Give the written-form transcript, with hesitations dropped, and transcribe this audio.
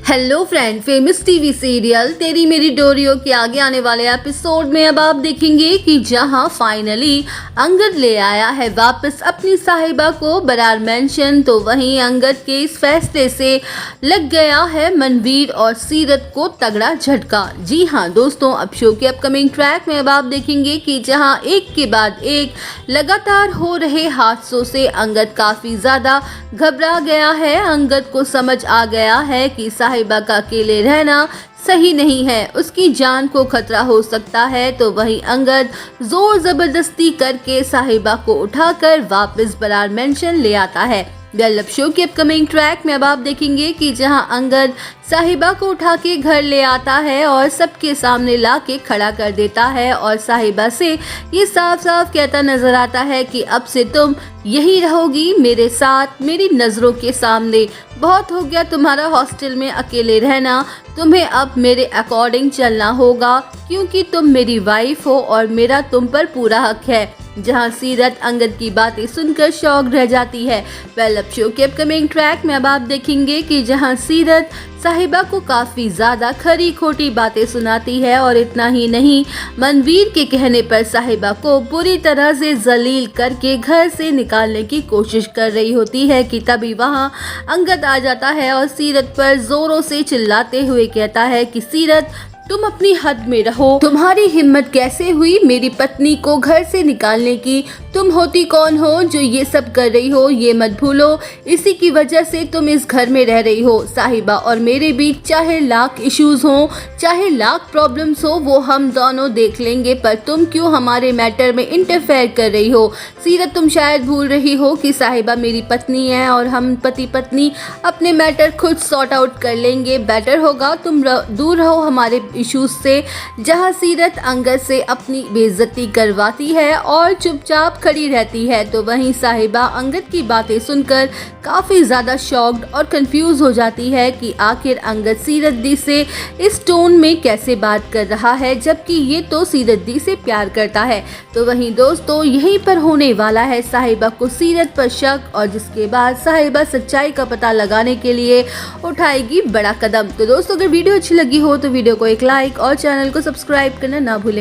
Hello friend, famous TV serial तेरी मेरी डोरियो के आगे आने वाले एपिसोड में अब आप देखेंगे कि जहां फाइनली अंगद ले आया है वापस अपनी साहिबा को बरार मेंशन, तो वहीं अंगद के इस फैसले से लग गया है मनवीर और सीरत को तगड़ा झटका। जी हां दोस्तों, अब शो के अपकमिंग ट्रैक में अब आप देखेंगे कि जहां एक के बाद एक लगातार हो रहे हादसों से अंगद काफी ज्यादा घबरा गया है। अंगद को समझ आ गया है कि साहिबा का अकेले रहना सही नहीं है, उसकी जान को खतरा हो सकता है। तो वहीं अंगद जोर जबरदस्ती करके साहिबा को उठाकर वापस बरार मेंशन ले आता है। वेल, अब शो के अपकमिंग ट्रैक में अब आप देखेंगे कि जहां अंगद साहिबा को उठा के घर ले आता है और सबके सामने ला के खड़ा कर देता है और साहिबा से ये साफ साफ कहता नजर आता है कि अब से तुम यही रहोगी मेरे साथ, मेरी नज़रों के सामने। बहुत हो गया तुम्हारा हॉस्टल में अकेले रहना, तुम्हें अब मेरे अकॉर्डिंग चलना होगा क्योंकि तुम मेरी वाइफ हो और मेरा तुम पर पूरा हक है। जहां सीरत अंगद की बातें सुनकर शॉक रह जाती है। वेल, अब शो के अपकमिंग ट्रैक में अब आप देखेंगे कि जहां सीरत साहिबा को काफी ज्यादा खरी खोटी बातें सुनाती है और इतना ही नहीं, मनवीर के कहने पर साहिबा को बुरी तरह से जलील करके घर से निकालने की कोशिश कर रही होती है कि तभी वहां अंगद आ जाता है और सीरत पर जोरों से चिल्लाते हुए कहता है कि सीरत, तुम अपनी हद में रहो, तुम्हारी हिम्मत कैसे हुई मेरी पत्नी को घर से निकालने की? तुम होती कौन हो जो ये सब कर रही हो? ये मत भूलो, इसी की वजह से तुम इस घर में रह रही हो। साहिबा और मेरे बीच चाहे लाख इश्यूज हो, चाहे लाख प्रॉब्लम्स हो, वो हम दोनों देख लेंगे, पर तुम क्यों हमारे मैटर में इंटरफेयर कर रही हो? सीरत, तुम शायद भूल रही हो कि साहिबा मेरी पत्नी है और हम पति पत्नी अपने मैटर खुद सॉर्ट आउट कर लेंगे। बेटर होगा तुम दूर रहो हमारे इश्यूज से। जहां सीरत अंगद से अपनी बेइज्जती करवाती है और चुपचाप खड़ी रहती है, तो वहीं साहिबा अंगद की बातें सुनकर काफी ज्यादा शॉक्ड और कंफ्यूज हो जाती है कि आखिर अंगद सीरत दी से इस टोन में कैसे बात कर रहा है, जबकि ये तो सीरत दी से प्यार करता है। तो वहीं दोस्तों, यहीं पर होने वाला है साहिबा को सीरत पर शक, और जिसके बाद साहिबा सच्चाई का पता लगाने के लिए उठाएगी बड़ा कदम। तो दोस्तों, अगर वीडियो अच्छी लगी हो तो वीडियो को एक लाइक और चैनल को सब्सक्राइब करना ना भूलें।